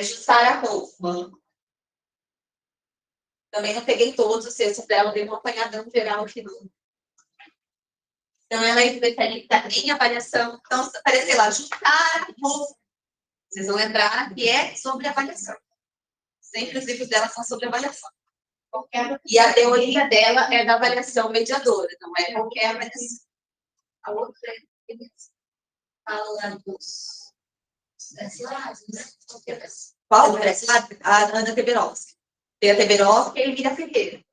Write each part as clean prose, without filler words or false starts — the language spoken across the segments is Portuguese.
Jussara Hoffman. Também não peguei todos os textos dela, dei um apanhadão geral aqui. Então, ela é especialista em avaliação. Então, se aparecer lá, Jussara Hoffman, vocês vão lembrar que é sobre avaliação. Sempre os livros dela são sobre avaliação. E a teoria dela é da avaliação mediadora, não é qualquer avaliação. A outra é fala dos lados, né? Qual? A Ana Teberovski. Tem a Teberovski e a Emília Ferreira.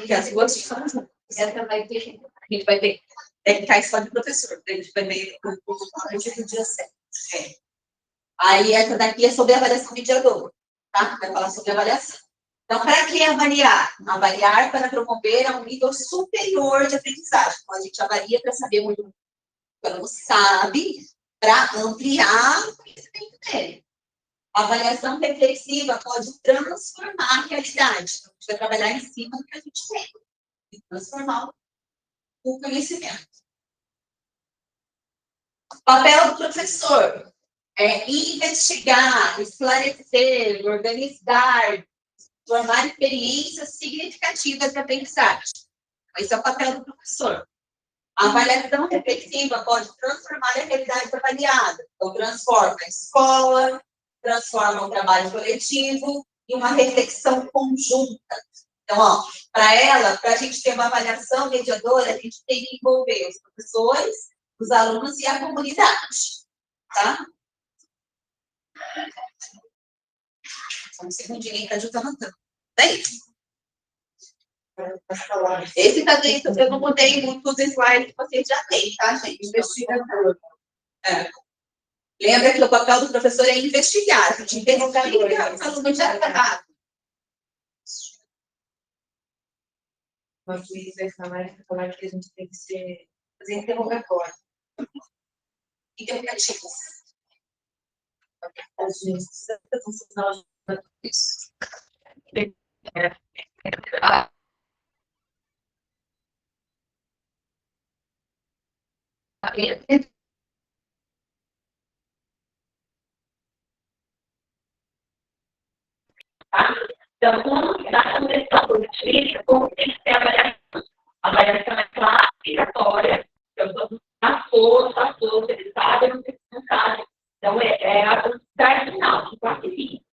Que as duas são. Essa vai ter. A gente vai ter. É que cai só de professor. A gente vai ver o dia 7. Aí essa daqui é sobre avaliação mediadora. Tá? Vai falar sobre avaliação. Então, para que avaliar? Avaliar para promover a um nível superior de aprendizagem. Então, a gente avalia para saber muito quando não sabe, para ampliar o conhecimento dele. A avaliação reflexiva pode transformar a realidade. Então, a gente vai trabalhar em cima do que a gente tem e transformar o conhecimento. O papel do professor é investigar, esclarecer, organizar, formar experiências significativas de aprendizagem. Esse é o papel do professor. A avaliação reflexiva pode transformar a realidade avaliada. Então, transforma a escola, transforma o trabalho coletivo em uma reflexão conjunta. Então, para ela, para a gente ter uma avaliação mediadora, a gente tem que envolver os professores, os alunos e a comunidade. Tá? Só um segundinho aí, que a Ju está mandando. Daí. Esse tá dentro, eu não mudei muito os slides que vocês já têm, tá, gente? Investigador. Lembra que o papel do professor é investigar. A gente investiga os alunos já trabalham. Nós falar que a gente tem que fazer interrogatório. Interrogativos. A gente precisa fazer um sinal de isso. Então, como dá a questão positiva, como tem que ser a avaliação? A avaliação é classificatória. Então, passou, ele sabe, não sabe. Então, é a quantidade final, que classifica.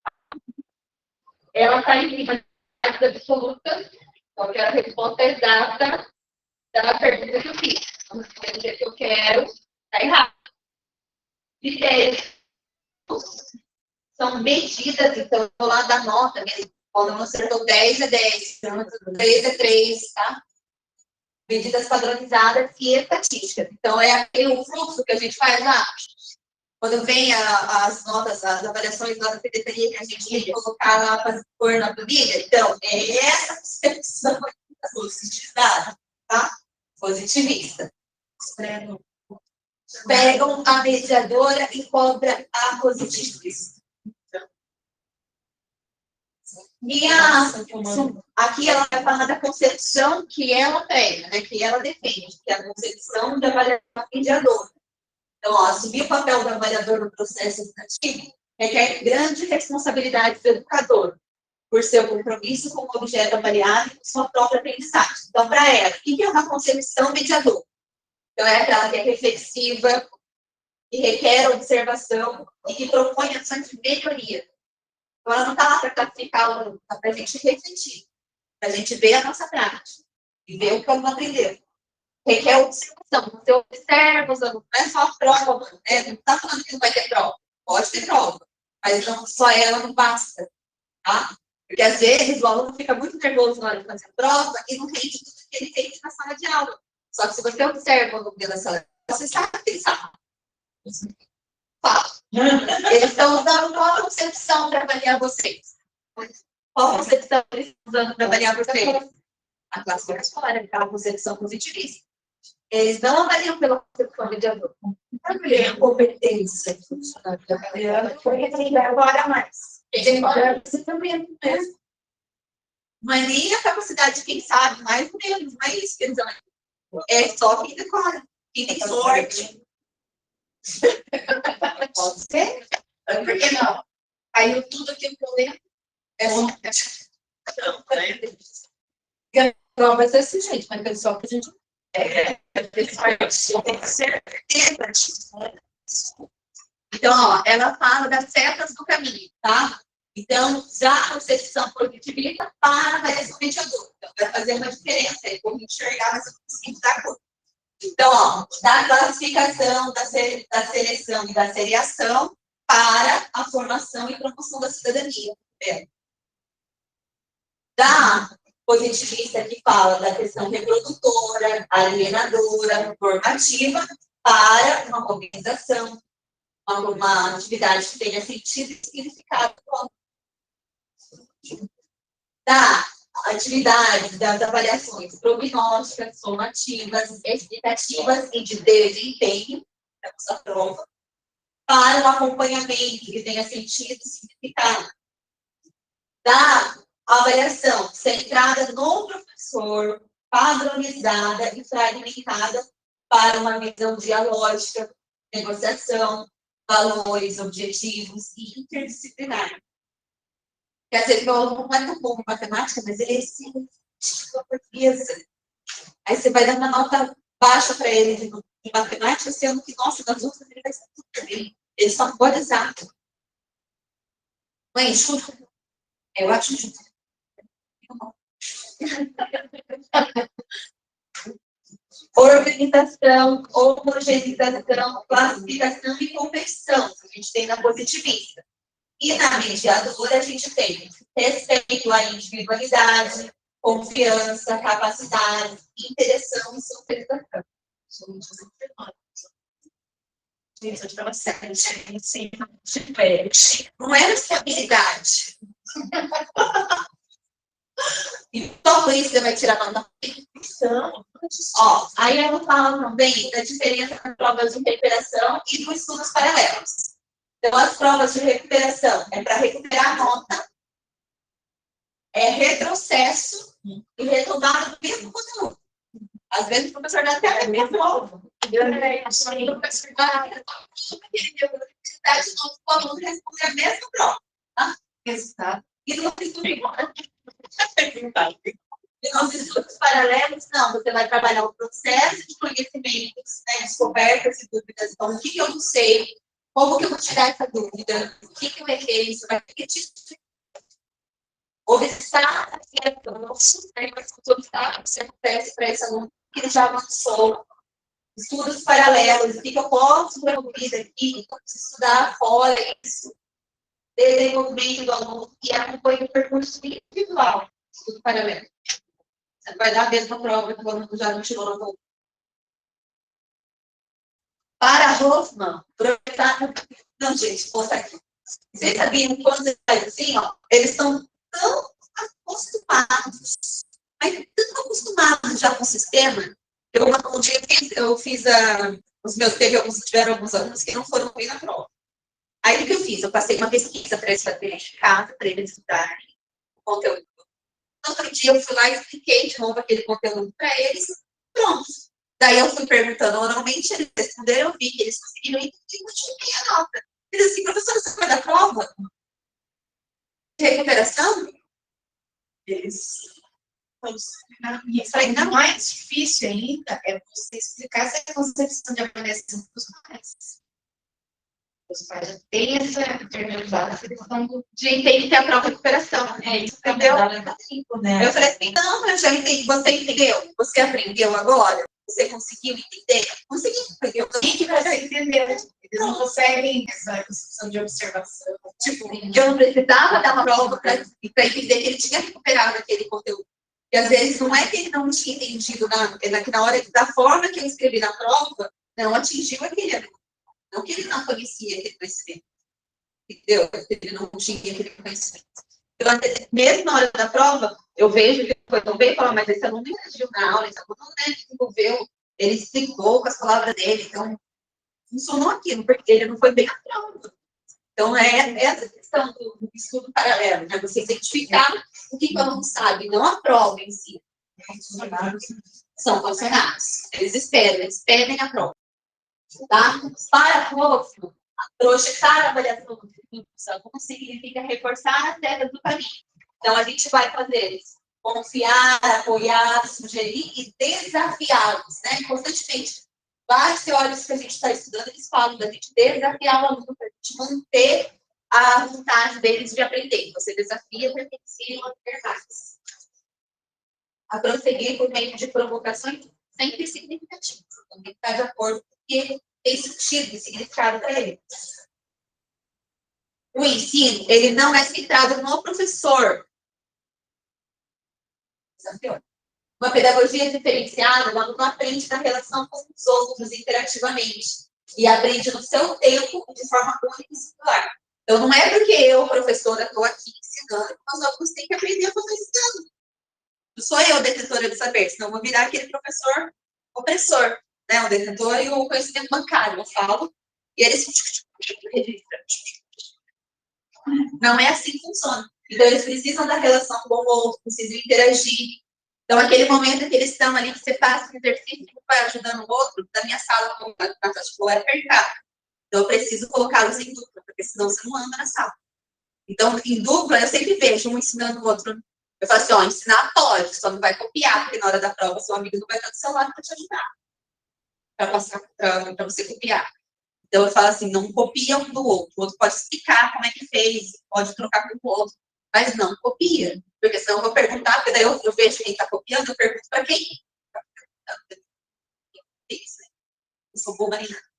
Ela está em cima da absoluta, então, a resposta exata da pergunta que eu fiz. Vamos ver do jeito que eu quero, está errado. Critérios são medidas, então, eu vou lá dar nota mesmo. Quando não acertou 10, é 10. Quando acertou 3, é 3, tá? Medidas padronizadas e estatísticas. Então, é aquele fluxo que a gente faz lá. Quando vem as notas, as avaliações lá da secretaria que a gente tem que colocar lá para pôr na planilha. Então, é essa percepção positivizada, tá? Positivista. Pegam a mediadora e cobra a positivista. E aqui ela vai falar da concepção que ela pega, né, que ela defende, que é a concepção de avaliação mediadora. Então, assumir o papel do avaliador no processo educativo requer grande responsabilidade do educador, por seu compromisso com o objeto avaliado e com sua própria aprendizagem. Então, para ela, o que é uma concepção mediadora? Então, é aquela que é reflexiva, que requer observação e que propõe ações de melhoria. Então, ela não está lá para classificar o aluno, está para a gente refletir, para a gente ver a nossa prática e ver o que o aluno aprendeu. Requer observação. Você observa os alunos, não é só prova, né? Não está falando que não vai ter prova. Pode ter prova, mas não, só ela não basta. Tá? Porque, às vezes, o aluno fica muito nervoso na hora de fazer a prova e não rende tudo que ele tem na sala de aula. Só que se você observa o aluno da sala de aula, você sabe que ele sabe. Fala. Eles estão usando qual concepção para avaliar vocês? Qual concepção eles estão usando para avaliar vocês? A classificação é aquela concepção positivista. Eles não avaliam pela concepção mediadora. Avaliam a competência funcional da avaliação, porque tem agora mais. Você também é mesmo. Mas nem a capacidade de quem sabe, mais ou menos, não é isso que eles avaliam. É só quem decora, quem tem sorte. Pode ser? Por que não? Caiu tudo aquilo que eu lembro. Não, vai ser desse jeito, mas pessoal que a gente. Tem que ser certeza. Então, ó, ela fala das setas do caminho, tá? Então, já a concepção positivista para a variação mediadora. Então, vai fazer uma diferença aí, como enxergar, mas eu consigo dar conta. Então, ó, da classificação, da seleção e da seriação para a formação e promoção da cidadania. Da positivista que fala da questão reprodutora, alienadora, formativa, para uma organização, uma atividade que tenha sentido e significado. Da atividade das avaliações prognósticas, somativas, explicativas e de desempenho, essa prova, para o acompanhamento que tenha sentido e significado. Da avaliação centrada no professor, padronizada e fragmentada para uma visão dialógica, negociação, valores, objetivos e interdisciplinar. Quer dizer, meu aluno não é tão bom em matemática, mas ele é excelente na portuguesa. Aí você vai dar uma nota baixa para ele de matemática, sendo que, nossa, nas outras ele vai ser tudo bem. Ele só não pode exato. Não é injusto? Eu acho justo. Organização, homogeneização, classificação e competição. A gente tem na positivista. E na mediadora, a gente tem respeito à individualidade, confiança, capacidade, interação e socialização. Gente, eu estava certa, sim, Não era estabilidade. E só por isso você vai tirar nota. Ó, aí ela fala também da diferença das provas de recuperação e dos estudos paralelos. Então, as provas de recuperação é para recuperar a nota, é retrocesso e retomada do mesmo conteúdo. Às vezes o professor dá até mesmo novo. O professor dá de novo, o aluno responde a mesma prova. Tá? Resultado. E não e nos estudos paralelos, não, você vai trabalhar o processo de conhecimentos, né, descobertas e dúvidas. Então, o que eu não sei? Como que eu vou tirar essa dúvida? O que eu errei? Isso vai repetir. Obstáculos e avanços, né, mas obstáculos que acontece para esse aluno que ele já avançou. Estudos paralelos, o que eu posso produzir aqui? Como estudar fora isso? Desenvolvimento do aluno e acompanha o percurso individual. Estudo paralelo. Você vai dar a mesma prova que o aluno já não tirou no voo. Para Hoffman, não, gente, vou botar aqui. Vocês sabiam que quando você faz assim, ó, eles estão tão acostumados, mas tão acostumados já com o sistema. Um dia eu fiz tiveram alguns alunos que não foram bem na prova. Aí o que eu fiz? Eu passei uma pesquisa para eles fazerem de casa, para eles estudarem o conteúdo. Outro dia eu fui lá e expliquei de novo aquele conteúdo para eles. Pronto. Daí eu fui perguntando oralmente, eles responderam, eu vi que eles conseguiram ir e continuei a nota. Eles assim, professora, você foi da prova? De recuperação? Eles. Isso ainda mais difícil ainda é você explicar essa concepção de avaliação para os pais. Os pais já têm essa determinada questão de entender que a própria recuperação. É isso, entendeu? Né? Eu falei assim, não, eu já entendi. Você entendeu? Você aprendeu agora? Você conseguiu entender? Consegui, porque eu sei que você entendeu. Eles não conseguem essa concepção de observação. Tipo, eu não precisava dar uma prova para entender que ele tinha recuperado aquele conteúdo. E às vezes não é que ele não tinha entendido na hora, da forma que eu escrevi na prova, não atingiu aquele aluno. Não que ele não conhecia aquele conhecimento. Entendeu? Ele não tinha aquele conhecimento. Então, mesmo na hora da prova, eu vejo que foi tão bem falar, mas esse aluno não reagiu na aula, esse aluno não desenvolveu, ele explicou com as palavras dele, então funcionou aquilo, porque ele não foi bem na prova. Então, é essa questão do estudo paralelo, né? Você identificar o que o aluno sabe, não a prova em si. São funcionários. Eles pedem a prova. Tá? Para a prova, Projetar a avaliação do futuro dos alunos significa reforçar as regras do caminho. Então, a gente vai fazer isso. Confiar, apoiar, sugerir e desafiá-los, né? Constantemente. Vários teóricos que a gente está estudando, eles falam da gente desafiar o aluno para a gente manter a vontade deles de aprender. Você desafia para que eles queiram aprender mais. A prosseguir por meio de provocações sempre significativas. Então, tem que estar de acordo com o que tem sentido e significado para eles. O ensino, ele não é centrado no professor. Uma pedagogia diferenciada, o aluno aprende na relação com os outros interativamente e aprende no seu tempo de forma única e singular. Então, não é porque eu, professora, estou aqui ensinando que os alunos têm que aprender o que eu estou ensinando. Não sou eu detentora do saber, senão eu vou virar aquele professor opressor, né? O detentor e o conhecimento bancário, eu falo, e eles registram. Não é assim que funciona. Então, eles precisam da relação com o outro, precisam interagir. Então, aquele momento que eles estão ali, que você passa um exercício que vai ajudando o outro, da minha sala, é apertar. Então, eu preciso colocá-los em dupla, porque senão você não anda na sala. Então, em dupla, eu sempre vejo um ensinando o outro. Eu falo assim, ó, ensinar pode, só não vai copiar, porque na hora da prova, seu amigo não vai estar do seu lado para te ajudar. Para passar, para você copiar. Então, eu falo assim, não copia um do outro. O outro pode explicar como é que fez, pode trocar com o outro, mas não copia. Porque senão eu vou perguntar, porque daí eu vejo quem está copiando, eu pergunto para quem. Eu sou boba nem nada.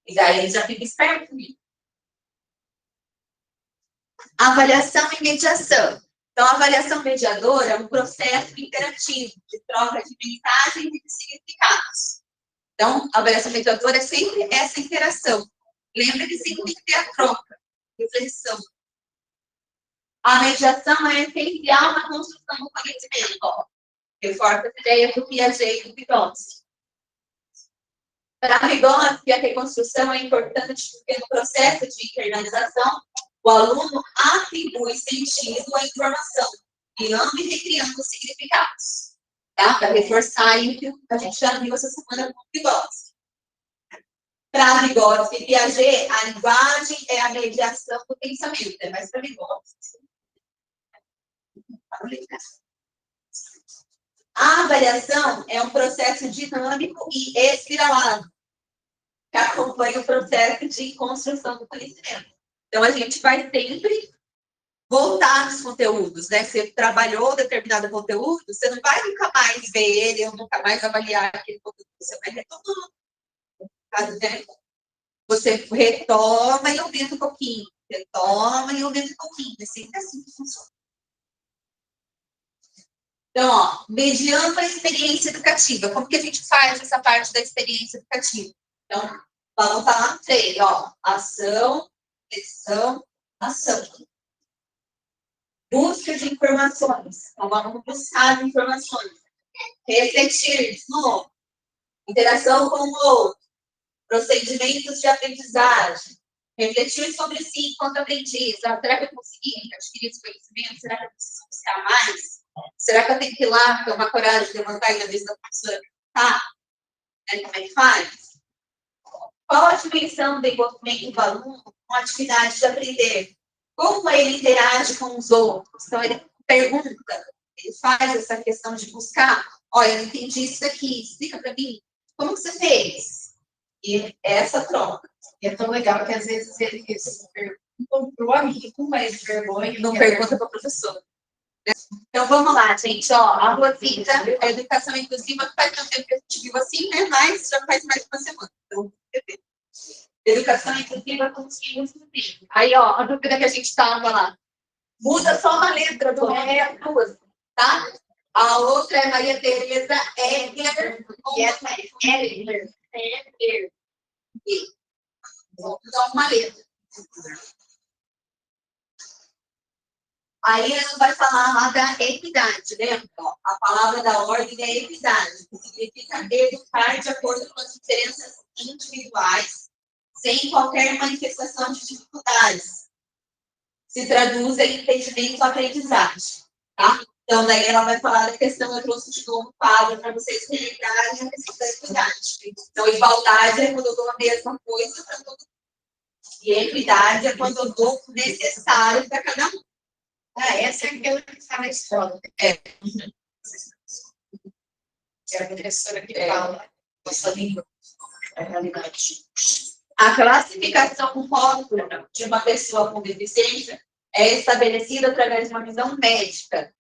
E daí ele já fica esperto comigo. Avaliação e mediação. Então, a avaliação mediadora é um processo interativo de troca de mensagens e de significados. Então, a avaliação mediadora é sempre essa interação. Lembra que sempre tem que ter a troca, reflexão. A mediação é essencial na construção do conhecimento. Ó. Reforça essa ideia do Piaget e do Vygotsky. Para Vygotsky, a reconstrução é importante porque no processo de internalização, o aluno atribui sentido à informação, criando e recriando significados. Tá? Para reforçar o que a gente já viu essa semana com o Vygotsky. Para Vygotsky e Piaget, a linguagem é a mediação do pensamento. É mais para Vygotsky. A avaliação é um processo dinâmico e espiralado, que acompanha o processo de construção do conhecimento. Então, a gente vai sempre voltar nos conteúdos, né? Você trabalhou determinado conteúdo, você não vai nunca mais ver ele, ou nunca mais avaliar aquele conteúdo, você vai retomando. Né? Você retoma e aumenta um pouquinho, retoma e aumenta um pouquinho. É sempre assim que funciona. Então, ó, mediando a experiência educativa. Como que a gente faz essa parte da experiência educativa? Então, vamos falar três, ó. Ação, reflexão, ação. Busca de informações. Então, vamos buscar informações. Refletir, de novo. Interação com o outro. Procedimentos de aprendizagem. Refletir sobre si enquanto aprendiz. Será que eu consegui adquirir esse conhecimento? Será que eu preciso buscar mais? Será que eu tenho que ir lá, tomar coragem de levantar e na vez da professora perguntar? Como é que faz? Qual a dimensão do envolvimento do aluno com a atividade de aprender? Como ele interage com os outros? Então, ele pergunta, ele faz essa questão de buscar. Olha, eu entendi isso aqui, explica para mim. Como que você fez? E essa troca. E é tão legal que às vezes ele pergunta para o amigo, mas vergonha. Não pergunta para a professora. Então, vamos lá, gente. Ó, a Rosita, a educação inclusiva, faz tanto tempo que a gente viu assim, né? Mas já faz mais de uma semana. Então, educação inclusiva com os filhos inclusivos. Aí, ó, a dúvida que a gente estava lá. Muda só uma letra do é a duas, tá? A outra é Maria Tereza Egger. E essa é Egger. Vamos usar uma letra. Aí ela vai falar lá da equidade, lembra? A palavra da ordem é equidade, que significa educar de acordo com as diferenças individuais, sem qualquer manifestação de dificuldades. Se traduz em entendimento ou aprendizagem, tá? Então, daí ela vai falar da questão, eu trouxe de novo o quadro para vocês relembrarem a questão da equidade. Então, igualdade é quando eu dou a mesma coisa para todo mundo. E equidade é quando eu dou o necessário para cada um. Essa é aquela que está na escola. É. Que é a professora que fala nossa língua, a realidade. A classificação rótula de uma pessoa com deficiência é estabelecida através de uma visão médica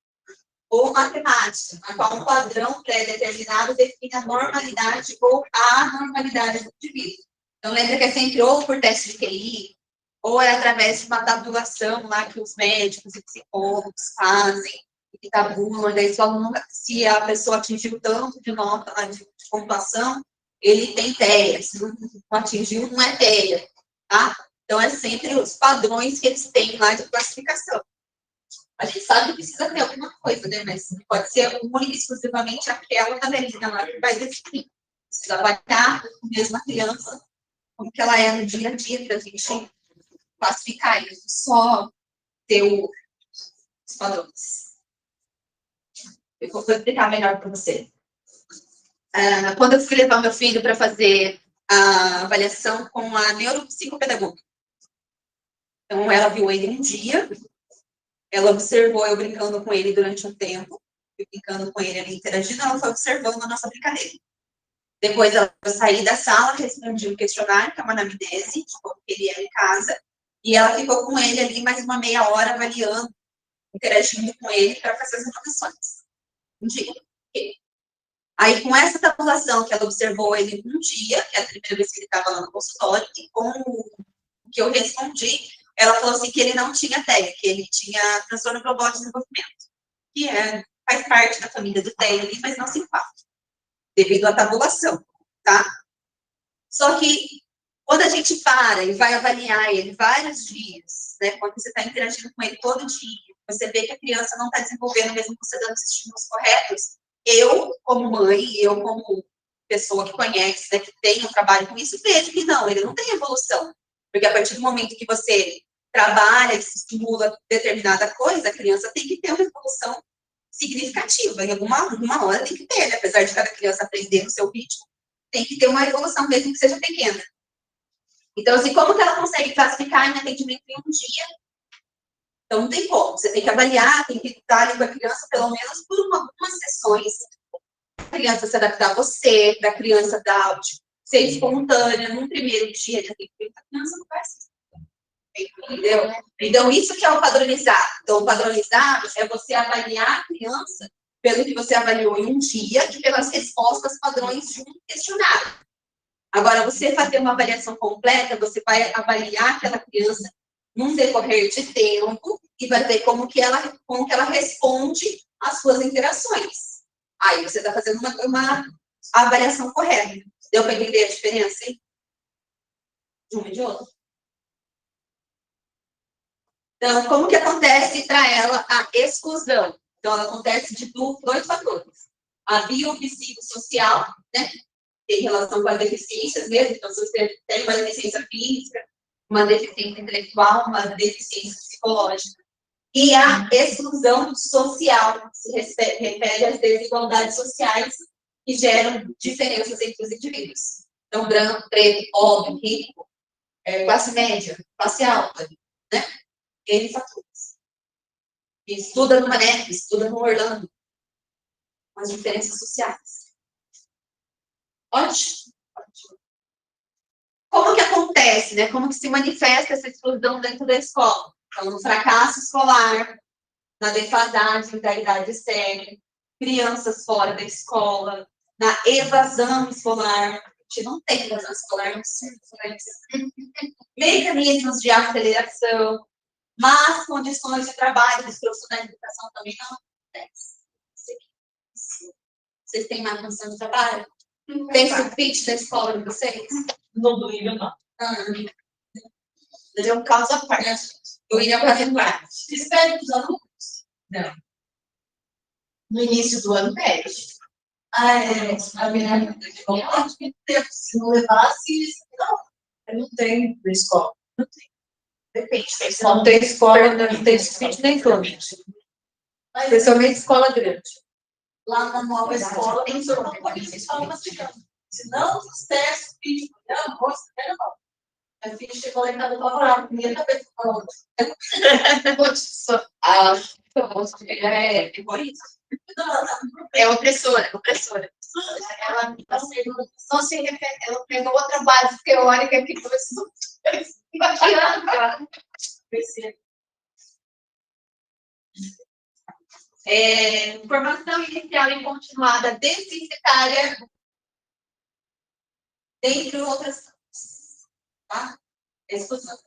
ou matemática, na qual um padrão pré-determinado define a normalidade ou a anormalidade do indivíduo. Então, lembra que é sempre ou por teste de QI, ou é através de uma tabulação lá que os médicos e psicólogos fazem, e que tabulam, daí só se a pessoa atingiu tanto de nota lá de pontuação, ele tem TEA, se não atingiu, não é TEA, tá? Então, é sempre os padrões que eles têm lá de classificação. A gente sabe que precisa ter alguma coisa, né? Mas pode ser única e exclusivamente aquela tabelinha lá que vai definir. Precisa avaliar mesmo a criança, como que ela é no dia a dia, para a gente classificar isso, só ter os padrões. Eu vou explicar melhor para você. Quando eu fui levar meu filho para fazer a avaliação com a neuropsicopedagoga. Então, ela viu ele um dia, ela observou eu brincando com ele durante um tempo, eu brincando com ele ali, interagindo, ela foi observando a nossa brincadeira. Depois, eu saí da sala, respondi um questionário, que é uma anamnese, de como ele era em casa, e ela ficou com ele ali mais uma meia hora avaliando, interagindo com ele para fazer as anotações. Um dia. Aí, com essa tabulação que ela observou ele um dia, que é a primeira vez que ele estava lá no consultório, e com o que eu respondi, ela falou assim que ele não tinha TEA, que ele tinha transtorno global de desenvolvimento, que faz parte da família do TEA ali, mas não se enquadra, devido à tabulação, tá? Só que, quando a gente para e vai avaliar ele vários dias, né, quando você está interagindo com ele todo dia, você vê que a criança não está desenvolvendo, mesmo você dando os estímulos corretos, eu, como mãe, eu, como pessoa que conhece, né, que tem um trabalho com isso, vejo que não, ele não tem evolução. Porque a partir do momento que você trabalha, que se estimula determinada coisa, a criança tem que ter uma evolução significativa. Em alguma hora tem que ter, né? Apesar de cada criança aprender no seu ritmo, tem que ter uma evolução, mesmo que seja pequena. Então, assim, como que ela consegue classificar em atendimento em um dia? Então, não tem como. Você tem que avaliar, tem que estar ali com a criança, pelo menos por algumas sessões, para a criança se adaptar a você, para a criança dar, ser espontânea. Num primeiro dia de atendimento, a criança não vai ser. Entendeu? Então, isso que é o padronizado. Então, o padronizado é você avaliar a criança pelo que você avaliou em um dia e pelas respostas padrões de um questionário. Agora, você fazer uma avaliação completa, você vai avaliar aquela criança num decorrer de tempo e vai ver como que ela responde às suas interações. Aí, você está fazendo uma avaliação correta. Deu para entender a diferença, hein? De um e de outro? Então, como que acontece para ela a exclusão? Então, ela acontece de dois fatores. A biopsicossocial, né? Tem relação com as deficiências mesmo. Então, se você tem uma deficiência física, uma deficiência intelectual, uma deficiência psicológica. E a exclusão social, se refere às desigualdades sociais que geram diferenças entre os indivíduos. Então, branco, preto, pobre, rico, classe média, classe alta, né? N fatores. Estuda no Mané, estuda no Orlando. As diferenças sociais. Ótimo. Como que acontece, né? Como que se manifesta essa exclusão dentro da escola? Então, no fracasso escolar, na defasagem da idade séria, crianças fora da escola, na evasão escolar. A gente não tem evasão escolar, não sei, mecanismos de aceleração, mas condições de trabalho dos profissionais de educação também não acontecem. Vocês têm má condição de trabalho? Tem sulfite da escola de vocês? No do William, não. É um caso à parte. Do William particular. Espere dos alunos? Não. No início do ano, pede. A minha se não levasse, não. Eu não tenho na escola. Não tem. Depende. Não tem escola, não tem sulfite nem clômico. Especialmente escola grande. Lá na nova escola, tem só uma escola mastigando. Se não fizer sulfite, não, A filha chegou lá e estava falando, minha cabeça falando. É opressora, opressora. Ela não se refere, ela pegou outra base teórica que começou. Formação inicial e continuada deficitária, dentre outras coisas. Tá? Exclusão.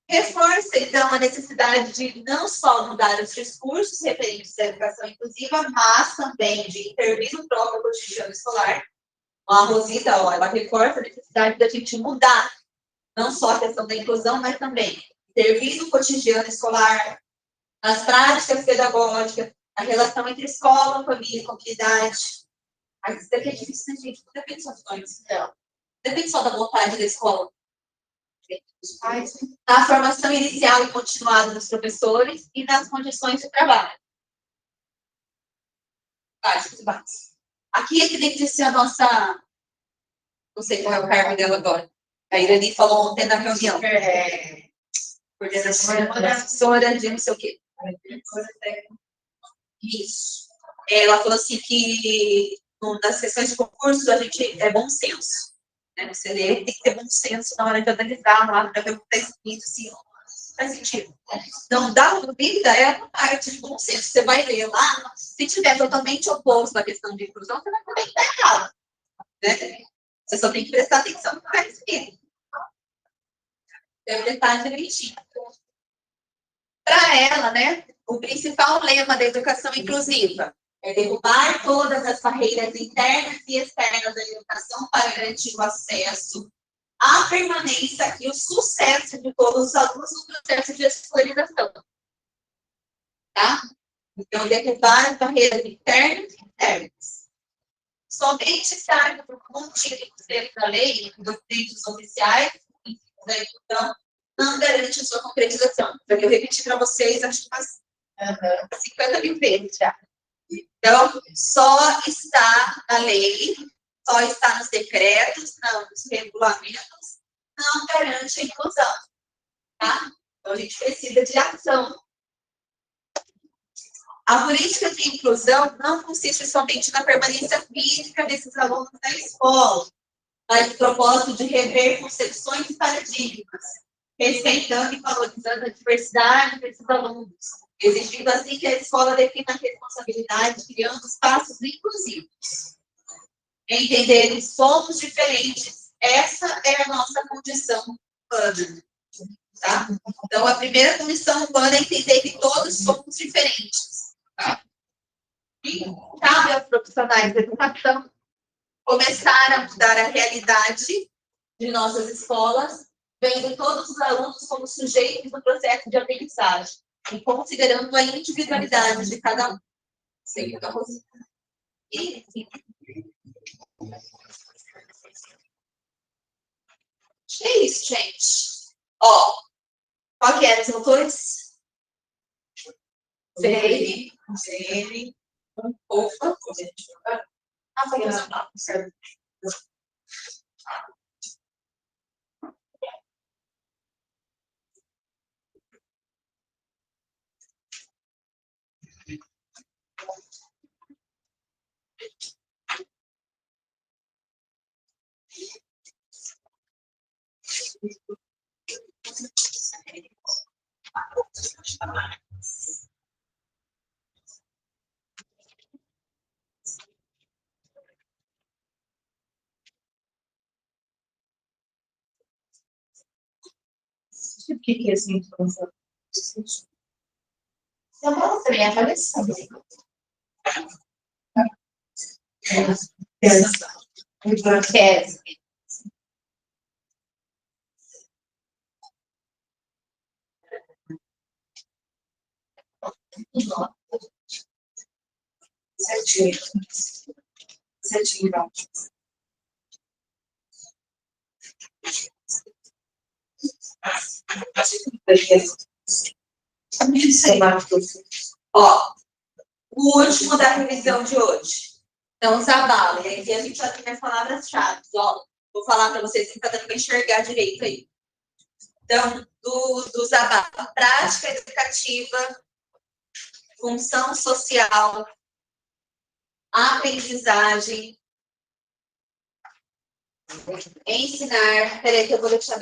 Reforça, então, a necessidade de não só mudar os discursos referentes à educação inclusiva, mas também de intervir no próprio cotidiano escolar. A Rosita, ela reforça a necessidade da gente mudar, não só a questão da inclusão, mas também intervir no cotidiano escolar, nas práticas pedagógicas, a relação entre escola, família e comunidade. Mas isso daqui é difícil, né, gente? Não depende só de nós. Não. Depende só da vontade da escola. A formação inicial e continuada dos professores e nas condições de trabalho. Aqui é que tem que ser a nossa... Não sei qual é o cargo dela agora. A Irani falou ontem na reunião. Coordenadora de não sei o quê. Isso. Ela falou assim que nas sessões de concurso a gente é bom senso. Né? Você lê, tem que ter bom senso na hora de analisar, na hora de ver o que está escrito, assim, faz sentido. Não dá dúvida, é a parte de bom senso. Você vai ler lá, se tiver totalmente oposto à questão de inclusão, você vai também estar errado. Né? Você só tem que prestar atenção no que está escrito. Deve estar direitinho. Para ela, né, o principal lema da educação inclusiva é derrubar todas as barreiras internas e externas da educação para garantir o acesso, a permanência e o sucesso de todos os alunos no processo de escolarização. Tá? Então, derrubar as barreiras internas e externas. Somente estar contido dentro da lei, dos direitos oficiais, da educação, não garante a sua concretização. Porque eu repeti para vocês, acho que umas 50 mil vezes já. Então, só está na lei, só está nos decretos, nos regulamentos, não garante a inclusão. Tá? Então, a gente precisa de ação. A política de inclusão não consiste somente na permanência física desses alunos na escola, mas no propósito de rever concepções e paradigmas, respeitando e valorizando a diversidade desses alunos, exigindo assim que a escola defina a responsabilidade, criando espaços inclusivos. Entender que somos diferentes, essa é a nossa condição humana. Tá? Então, a primeira condição humana é entender que todos somos diferentes. Tá? E cabe aos profissionais da educação começar a mudar a realidade de nossas escolas, vendo todos os alunos como sujeitos no processo de aprendizagem e considerando a individualidade de cada um. Segundo a Rosita. É isso, gente. Ó, qual que era os autores? Freire. Ufa. Foi isso. O que é assim? Eu mostrei a avaliação. Certinho. Ó, o último da revisão de hoje. Então, Zabala. E aqui a gente já tem as palavras-chave. Ó, Vou falar para vocês se está dando para enxergar direito aí. Então, dos ABA, prática educativa, função social, aprendizagem, ensinar. Peraí, que eu vou deixar.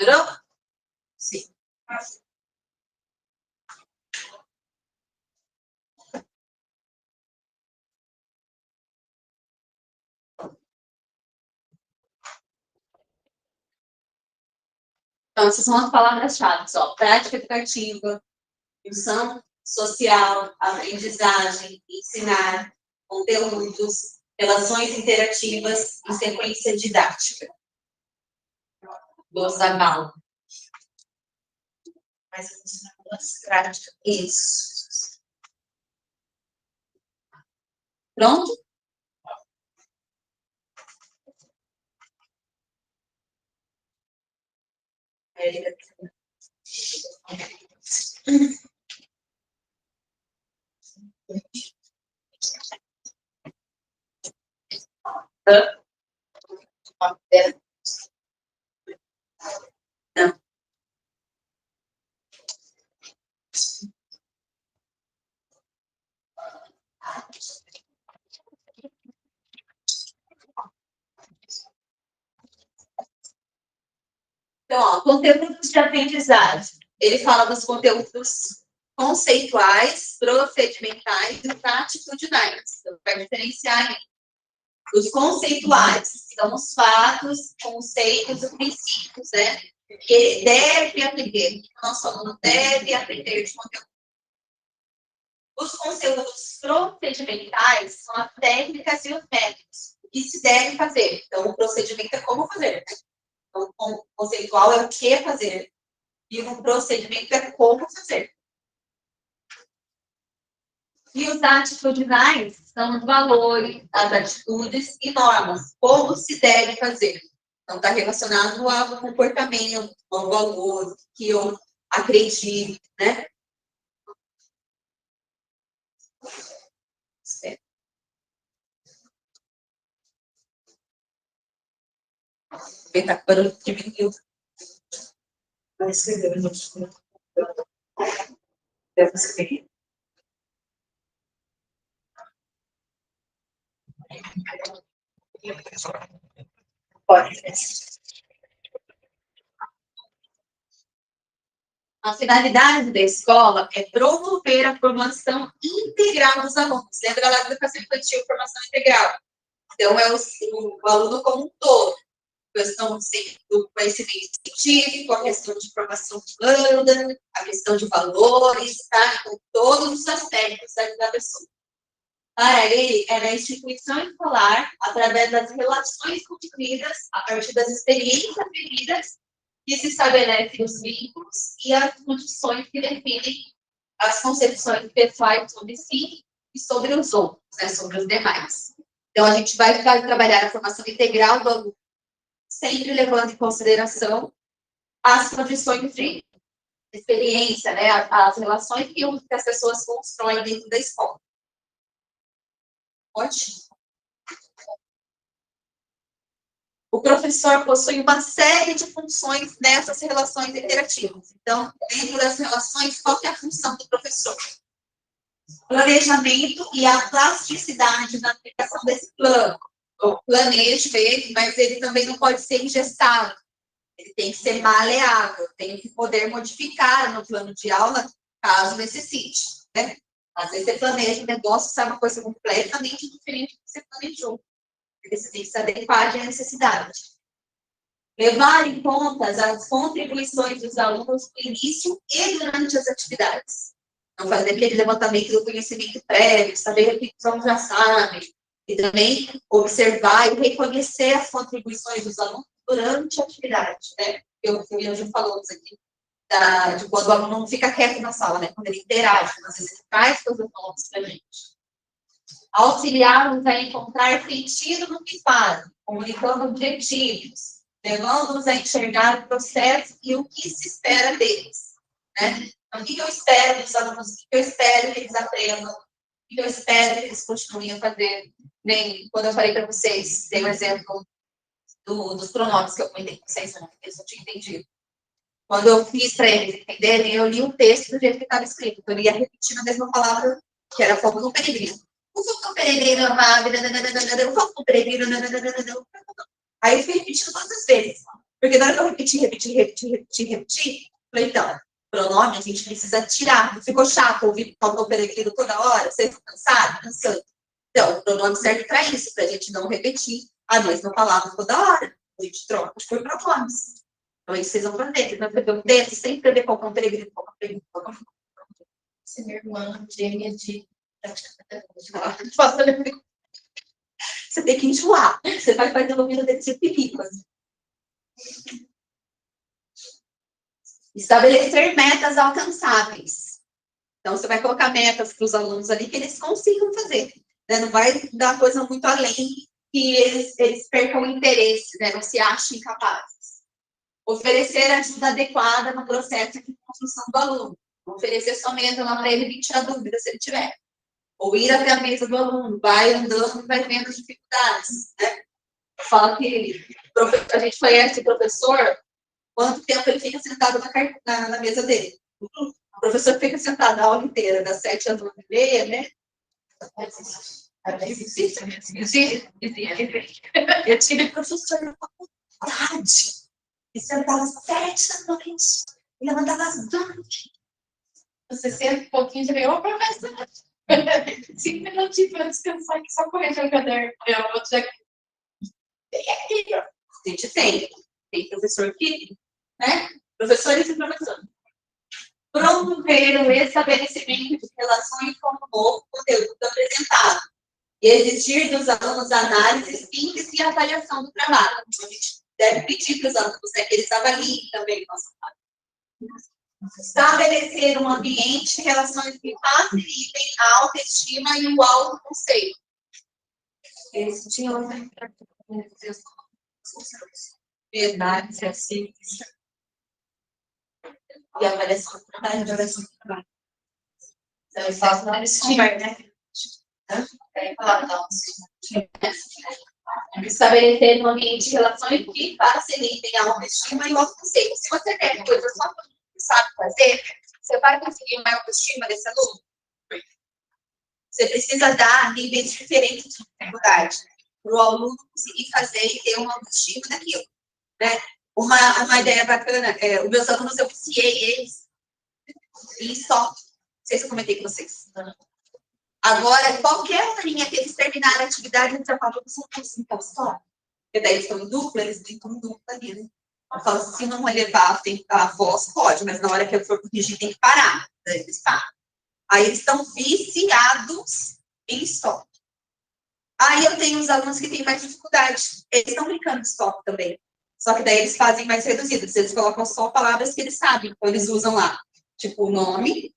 Virou? Sim. Então, essas são as palavras-chave, ó. Prática educativa, função social, aprendizagem, ensinar, conteúdos, relações interativas e sequência didática. Dos ABAL. Mas as práticas. Isso. Pronto? Não. Então, ó, conteúdos de aprendizagem. Ele fala dos conteúdos conceituais, procedimentais e prático-didáticos. Então, vai diferenciar aí. Os conceituais são os fatos, conceitos e princípios, né? Que ele deve aprender, que o nosso aluno deve aprender de conteúdo. Os conteúdos procedimentais são as técnicas e os métodos, o que se deve fazer. Então, o procedimento é como fazer, né? Então, o conceitual é o que fazer, e o procedimento é como fazer. E os atitudinais são os valores, as atitudes e normas, como se deve fazer. Então, está relacionado ao comportamento, ao valor, que eu acredito, né? Aproveitar que o barulho diminuiu. Vai escrever, Deve ser. Pode. A finalidade da escola é promover a formação integral dos alunos. Lembra lá da educação infantil, formação integral? Então, é o aluno como um todo. A questão do conhecimento científico, a questão de formação humana, a questão de valores, tá? Então, todos os aspectos da pessoa. Para ele, é na instituição escolar, através das relações construídas, a partir das experiências vividas, que se estabelecem os vínculos e as condições que definem as concepções pessoais sobre si e sobre os outros, né, sobre os demais. Então, a gente vai trabalhar a formação integral do aluno, sempre levando em consideração as condições de experiência, né, as relações que as pessoas constroem dentro da escola. Ótimo. O professor possui uma série de funções nessas relações interativas. Então, dentro das relações, qual que é a função do professor? Planejamento e a plasticidade na aplicação desse plano. Eu planejo ele, mas ele também não pode ser engessado. Ele tem que ser maleável, tem que poder modificar no plano de aula, caso necessite, né? Às vezes você planeja um negócio, sai uma coisa completamente diferente do que você planejou. Porque você tem que se adequar à necessidade. Levar em conta as contribuições dos alunos no início e durante as atividades. Não fazer aquele levantamento do conhecimento prévio, saber o que os alunos já sabem. E também observar e reconhecer as contribuições dos alunos durante a atividade, né? Eu já falamos aqui de quando o aluno não fica quieto na sala, né? Quando ele interage, às vezes ele traz coisas novas para a gente. Auxiliar-nos a encontrar sentido no que fazem, comunicando objetivos, levando-nos a enxergar o processo e o que se espera deles, né? Então, o que eu espero dos alunos, o que eu espero que eles aprendam, o que eu espero que eles continuem a fazer. Bem, quando eu falei para vocês, dei um exemplo dos pronomes que eu comentei com vocês, né? Eles não tinham entendido. Quando eu fiz para eles entenderem, eu li o texto do jeito que estava escrito. Eu ia repetindo a mesma palavra, que era fogo no peregrino. O fogo no peregrino amado, o fogo no peregrino. Aí eu fui repetindo todas as vezes. Porque na hora que eu repeti, falei, então, pronome a gente precisa tirar. Ficou chato ouvir fogo no peregrino toda hora? Vocês estão cansados? Cansando. Então, o pronome serve para isso, para a gente não repetir a mesma palavra toda hora. A gente troca por pronomes. Então, aí vocês vão fazer. Vocês vão escrever um texto, sem escrever qual é um peregrino, qual é um peregrino, qual é um peregrino. Você é minha irmã, gêmea de... Você tem que enjoar. Você vai fazer uma vida desse perigo. Estabelecer metas alcançáveis. Então, você vai colocar metas para os alunos ali que eles consigam fazer. Né? Não vai dar coisa muito além que eles percam o interesse, né? Não se achem capazes. Oferecer ajuda adequada no processo de construção do aluno. Não oferecer somente uma para ele tirar dúvida, se ele tiver. Ou ir até a mesa do aluno, vai andando, vai vendo as dificuldades. Né? Fala que a gente conhece o professor, quanto tempo ele fica sentado na mesa dele. O professor fica sentado a aula inteira, das 7 às 9h30, né? Eu tive professor na faculdade, e sentava às 7 da noite, e levantava às 9. Você senta um pouquinho e já ô, professor, 5 minutinhos para descansar aqui, só correr o caderno. Eu vou dizer que a gente tem professor que, né? Professores e professores. Promover o estabelecimento de relações com o novo conteúdo apresentado e exigir dos alunos análise simples e avaliação do trabalho. A gente deve pedir para os alunos, né, que eles avaliem também o nosso trabalho. Estabelecer um ambiente de relações que facilitem a autoestima e o autoconceito. Eles tinham verdade, assim. E a avaliação do trabalho, a avaliação do trabalho. Então, eu faço uma autoestima, né? Estabelecer um ambiente de relações que facilitem a autoestima e o autoconceito. Se você tem coisas só que você sabe fazer, você vai conseguir uma autoestima desse aluno? Você precisa dar níveis diferentes de dificuldade para o aluno conseguir fazer e ter uma autoestima daquilo. Né? Uma ideia bacana, os meus alunos, eu viciei eles em stop. Não sei se eu comentei com vocês. Agora, qualquer linha que eles terminarem a atividade, eles já falam que são assim, então, stop. Porque daí eles estão em dupla, eles brincam em dupla ali, né? Eu falo, se não elevar a voz, pode, mas na hora que eu for corrigir, tem que parar. Daí eles param. Aí eles estão viciados em stop. Aí eu tenho os alunos que têm mais dificuldade. Eles estão brincando de stop também. Só que daí eles fazem mais reduzidos. Eles colocam só palavras que eles sabem. Então, eles usam lá, tipo, nome,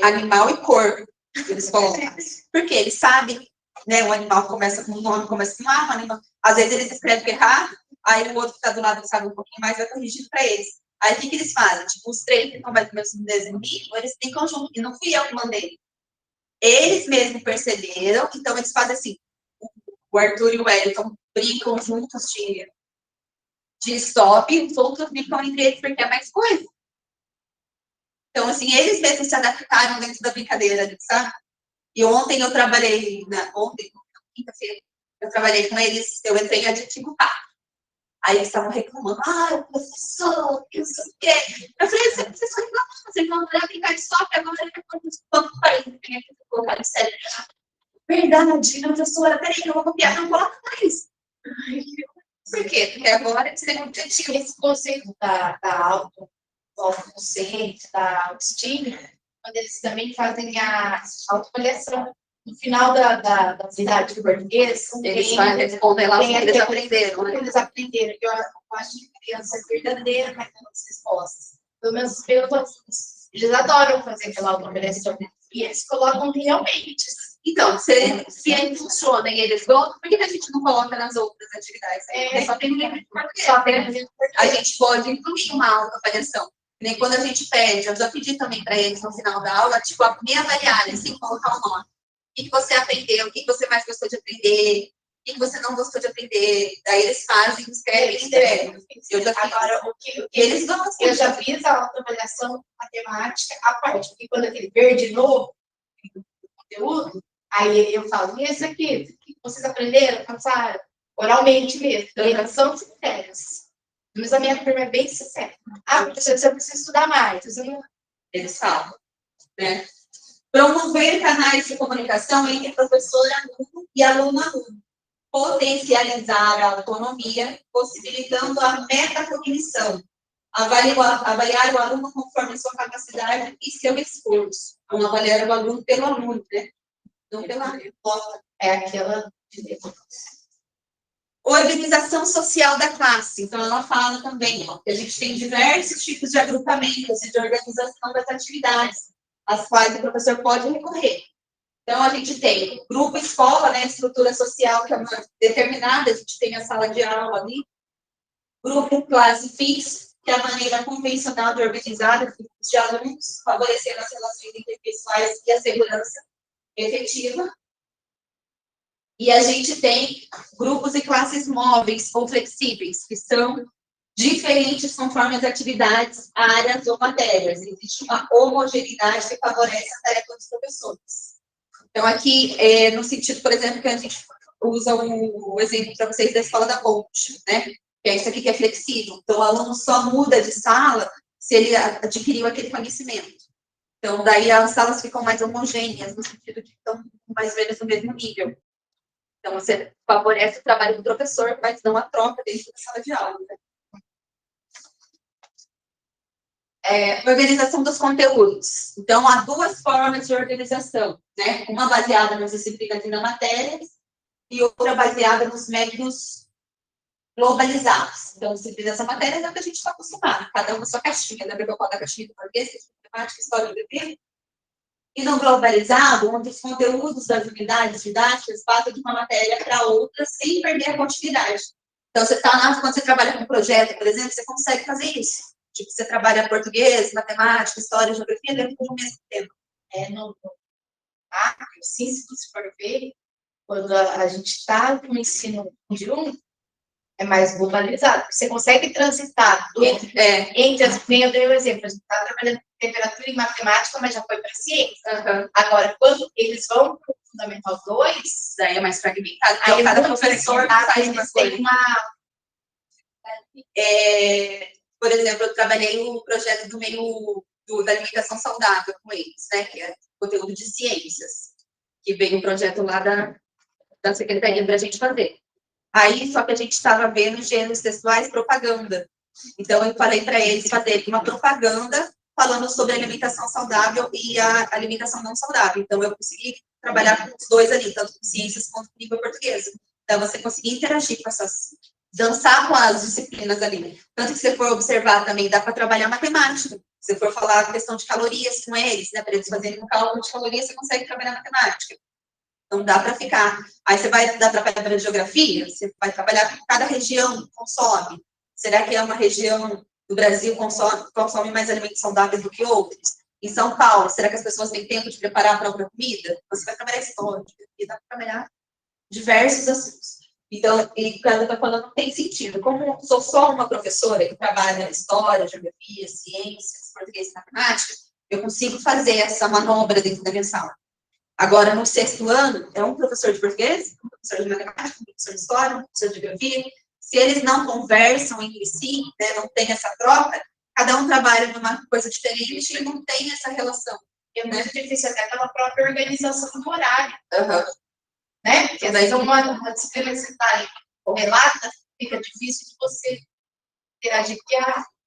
animal e cor. Eles colocam. Porque eles sabem, né? O animal começa com um nome, começa com um animal. Às vezes eles escrevem errado, aí o outro que está do lado sabe um pouquinho mais, vai corrigindo para eles. Aí o que eles fazem? Tipo, os 3 que estão mais ou menos no mesmo nível, eles têm conjunto. E não fui eu que mandei. Eles mesmos perceberam, então eles fazem assim. O Arthur e o Wellington brincam juntos de stop, e os outros brincam entre eles porque é mais coisa. Então, assim, eles mesmos se adaptaram dentro da brincadeira, sabe? E ontem eu trabalhei, quinta-feira, eu trabalhei com eles, eu entrei em adjetivo par. Aí eles estavam reclamando, professor, que não sei o quê. Eu falei, vocês só reclamam, vocês vão adorar brincar de stop, agora vamos para isso, tem que colocar de sério. Verdade, professora, peraí, que eu vou copiar, não coloca mais. Por quê? Porque agora você tem um objetivo. esse conceito da autoconceito, da autoestima, quando eles também fazem a autoavaliação. no final da atividade de português, Eles respondem lá o que eles aprenderam, né? eles aprenderam. Eu acho que criança é verdadeira naquelas respostas. Pelo menos os meus alunos, eles adoram fazer aquela autoavaliação. E eles colocam realmente. Então, se ele funciona e eles gostam, por que a gente não coloca nas outras atividades? Só tem livro de português. A gente pode incluir uma autoavaliação. Nem quando a gente pede, eu já pedi também para eles no final da aula, tipo, me avaliarem, sem colocar o nome. O que você aprendeu, o que você mais gostou de aprender, o que você não gostou de aprender. Daí eles fazem, escrevem, entregam. Eu já fiz. Agora, Eles gostam. Eu já fiz a autoavaliação matemática à parte, porque quando ele ver de novo o conteúdo, aí eu falo, e esse aqui, o que vocês aprenderam, passaram? Oralmente mesmo. E eles são sinceros. Mas a minha turma é bem sincera. Ah, você precisa estudar mais. Eles falam, né? Promover canais de comunicação entre professor e aluno e aluno-aluno. Potencializar a autonomia, possibilitando a metacognição. Avaliar o aluno conforme sua capacidade e seu esforço. Não avaliar o aluno pelo aluno, né? Não pela nota. É aquela de Organização social da classe. Então, ela fala também que a gente tem diversos tipos de agrupamentos e de organização das atividades, às quais o professor pode recorrer. Então, a gente tem grupo escola, né, estrutura social que é uma determinada, a gente tem a sala de aula ali. Grupo classe fixo, que é a maneira convencional de organizar grupos de alunos, favorecendo as relações interpessoais e a segurança efetiva. E a gente tem grupos e classes móveis ou flexíveis, que são diferentes conforme as atividades, áreas ou matérias. Existe uma homogeneidade que favorece a tarefa dos professores. Então, aqui, no sentido, por exemplo, que a gente usa o exemplo para vocês da escola da Ponte, né? Que é isso aqui que é flexível. Então, o aluno só muda de sala se ele adquiriu aquele conhecimento. Então, daí as salas ficam mais homogêneas, no sentido de que estão mais ou menos no mesmo nível. Então, você favorece o trabalho do professor, mas não a troca dentro da sala de aula. Né? Organização dos conteúdos. Então, há duas formas de organização, né? Uma baseada nas disciplinas e nas matérias, e outra baseada nos métodos globalizados. Então, disciplinas e matérias é o que a gente está acostumado, cada uma sua caixinha, lembra que eu falo da caixinha do português, matemática, história do bebê? E no globalizado, onde os conteúdos das unidades didáticas passam de uma matéria para outra sem perder a continuidade. Então, quando você trabalha com projeto, por exemplo, você consegue fazer isso. Tipo, você trabalha português, matemática, história, geografia, dentro do mesmo tema. Sim, se você for ver, quando a gente está no ensino de é mais globalizado. Você consegue transitar entre as... Eu dei um exemplo, a gente está trabalhando com temperatura e matemática, mas já foi para ciência. Agora, quando eles vão para o Fundamental 2, daí é mais fragmentado. Aí cada professor faz uma coisa. Por exemplo, eu trabalhei o projeto da alimentação saudável com eles, né, que é conteúdo de ciências, que veio um projeto lá da secretaria para a gente fazer. Aí, só que a gente estava vendo gêneros textuais propaganda. Então, eu falei para eles fazerem uma propaganda falando sobre a alimentação saudável e a alimentação não saudável. Então, eu consegui trabalhar com os dois ali, tanto com ciências quanto com língua portuguesa. Então, você conseguir interagir com dançar com as disciplinas ali. Tanto que se você for observar também, dá para trabalhar matemática. Se você for falar a questão de calorias com eles, né, para eles fazerem um cálculo de calorias, você consegue trabalhar matemática. Então, dá para ficar. Aí você vai dar trabalhar para geografia, você vai trabalhar com cada região consome. Será que é uma região do Brasil consome mais alimentos saudáveis do que outros? Em São Paulo, será que as pessoas têm tempo de preparar a própria comida? Você vai trabalhar história, e dá para trabalhar diversos assuntos. Então, e quando eu estou falando, não tem sentido. Como eu sou só uma professora que trabalha história, geografia, ciências, português e matemática, eu consigo fazer essa manobra dentro da minha sala. Agora, no 6º ano, é um professor de português, um professor de matemática, um professor de história, um professor de geografia. Se eles não conversam entre si, né, não tem essa troca, cada um trabalha numa coisa diferente e não tem essa relação. É muito difícil até pela própria organização do horário. Né? Porque às vezes uma disciplina que você está correlata, fica difícil de você interagir, porque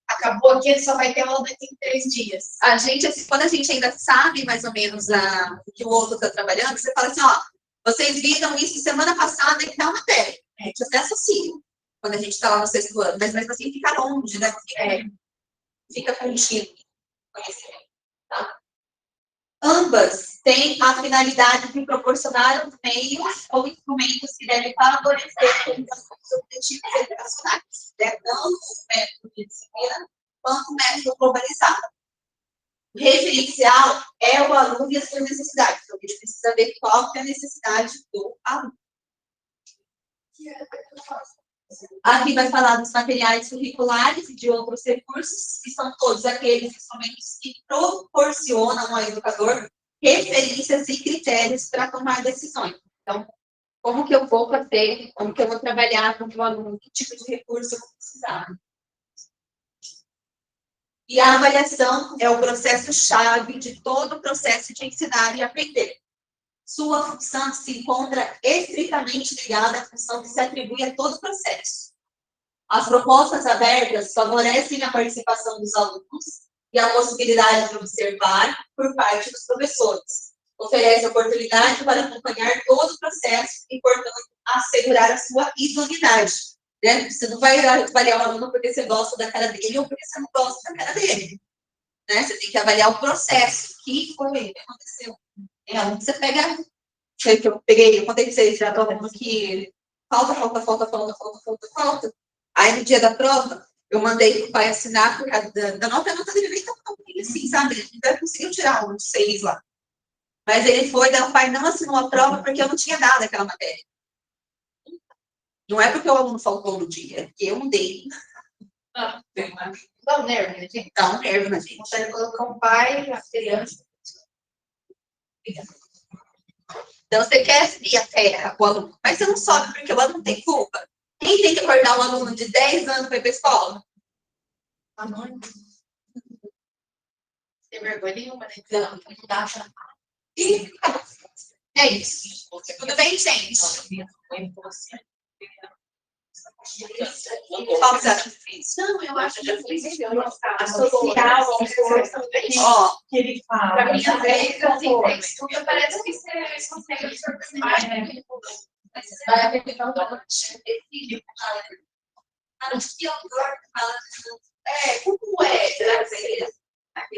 acabou aqui, ele só vai ter aula daqui em 3 dias. A gente, assim, quando a gente ainda sabe mais ou menos o que o outro está trabalhando, você fala assim, ó, vocês viram isso semana passada em tal matéria. A gente até associa quando a gente está lá no 6º ano, mas mesmo assim fica longe, né? Fica contido o conhecimento, tá? Ambas têm a finalidade de proporcionar os meios ou instrumentos que devem favorecer os objetivos educacionais, né? Tanto o método de disciplina quanto o método globalizado. O referencial é o aluno e as suas necessidades. Então, a gente precisa ver qual é a necessidade do aluno. Aqui vai falar dos materiais curriculares e de outros recursos, que são todos aqueles instrumentos que proporcionam ao educador referências e critérios para tomar decisões. Então, como que eu vou fazer, como que eu vou trabalhar com o aluno, que tipo de recurso eu vou precisar. E a avaliação é o processo-chave de todo o processo de ensinar e aprender. Sua função se encontra estritamente ligada à função que se atribui a todo o processo. As propostas abertas favorecem a participação dos alunos e a possibilidade de observar por parte dos professores. Oferece oportunidade para acompanhar todo o processo e, portanto, assegurar a sua idoneidade. Né? Você não vai avaliar o aluno porque você gosta da cara dele ou porque você não gosta da cara dele. Né? Você tem que avaliar o processo. O que foi? O que aconteceu? É aluno que você pega... Foi que eu peguei, eu contei para vocês já, aluno que falta. Aí, no dia da prova, eu mandei o pai assinar por causa da nota dele nem tão ruim assim, sabe? Ele ainda conseguiu tirar um 6 lá. Mas ele foi, daí o pai não assinou a prova porque eu não tinha dado aquela matéria. Não é porque o aluno faltou no dia, é porque eu não dei. Dá um nervo, né, gente? Dá um nervo na gente. Consegue colocar um pai, a criança. Então, você quer subir a terra com o aluno, mas você não sobe porque o aluno tem culpa. Quem tem que acordar um aluno de 10 anos para ir para a escola? A mãe. Tem vergonha nenhuma, né? Não dá pra... É isso. Tudo bem, gente? Qual que você acha difícil? Não, eu acho difícil. Associar Ó, que ele fala. Para mim, às vezes, assim, estudo parece que você consegue organizar, né? Vai apresentar como é?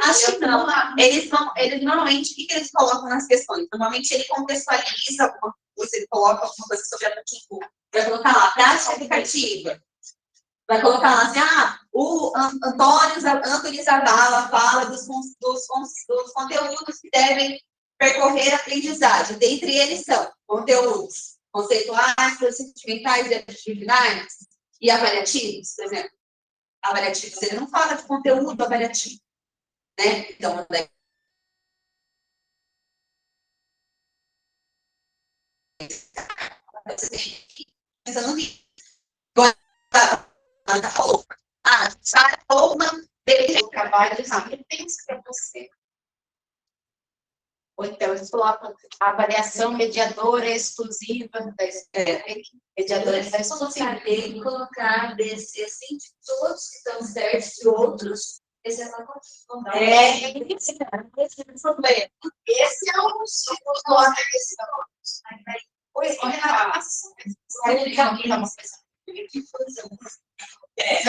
acho que não. Eles normalmente, o que eles colocam nas questões? Normalmente ele contextualiza alguma coisa, ele coloca alguma coisa sobre a tipo, vai colocar lá, prática aplicativa. Vai colocar lá assim, o Antônio Zavala fala dos conteúdos que devem percorrer a aprendizagem. Dentre eles são conteúdos conceituais, procedimentais e atitudinais e avaliativos, por exemplo. Avaliativos, ele não fala de conteúdo avaliativo. Né? Então, pensando nisso. Ana falou. Sarah Coleman, O trabalho sempre tem isso para você. Ou então, eles colocam a avaliação mediadora exclusiva da mediadora da exclusiva. Tem que colocar desse, assim, de todos que estão certos e outros. Esse é uma coisa. Esse é o problema. Esse é o segundo coloca esse nome. Pois é,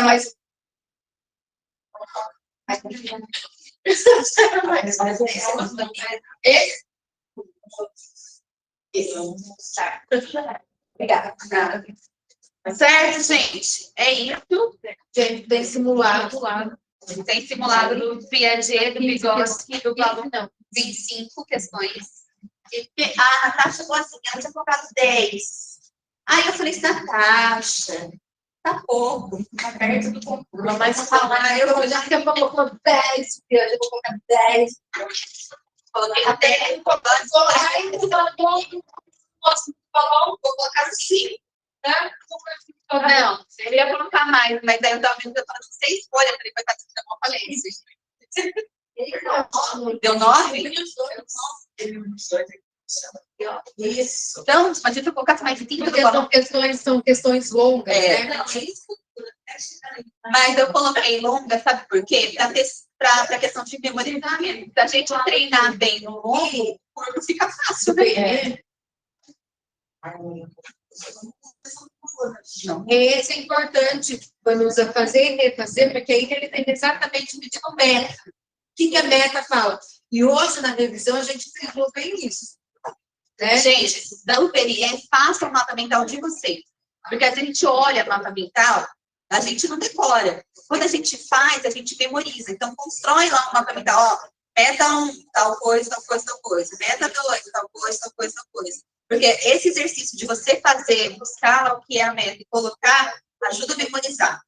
mas obrigada. Certo, gente? É isso. Tem simulado lá. Tem simulado do Piaget, do Vygotsky, do Valor, não. 25 questões. A Natasha falou assim, ela tinha colocado 10. Aí eu falei, Natasha, tá pouco, tá perto do concurso. Mas falar, eu já que eu colocou 10, eu já vou colocar 10. Coloquei até vou colocar 5. não, eu ia colocar mais, mas aí eu tava vendo que eu tava sem escolha, falei, vai estar tudo bom, falei isso. Deu 9? Isso. Então, a gente vai colocar mais 30. Porque são questões longas, né? Não, é isso. Mas eu coloquei longa, sabe por quê? Para a questão de memorizamento. Se a gente treinar bem no longo, o corpo fica fácil, né? Esse é importante quando usa fazer e refazer, porque aí ele tem exatamente o tipo meta. O que a meta fala? E hoje, na revisão, a gente desenvolveu bem isso. Né? Gente, da UPRE, faça o mapa mental de vocês. Porque a gente olha o mapa mental, a gente não decora. Quando a gente faz, a gente memoriza. Então, constrói lá um mapa mental. Ó, meta 1, tal coisa, tal coisa, tal coisa. Meta 2, tal coisa, tal coisa, tal coisa. Porque esse exercício de você fazer, buscar lá o que é a meta e colocar, ajuda a memorizar.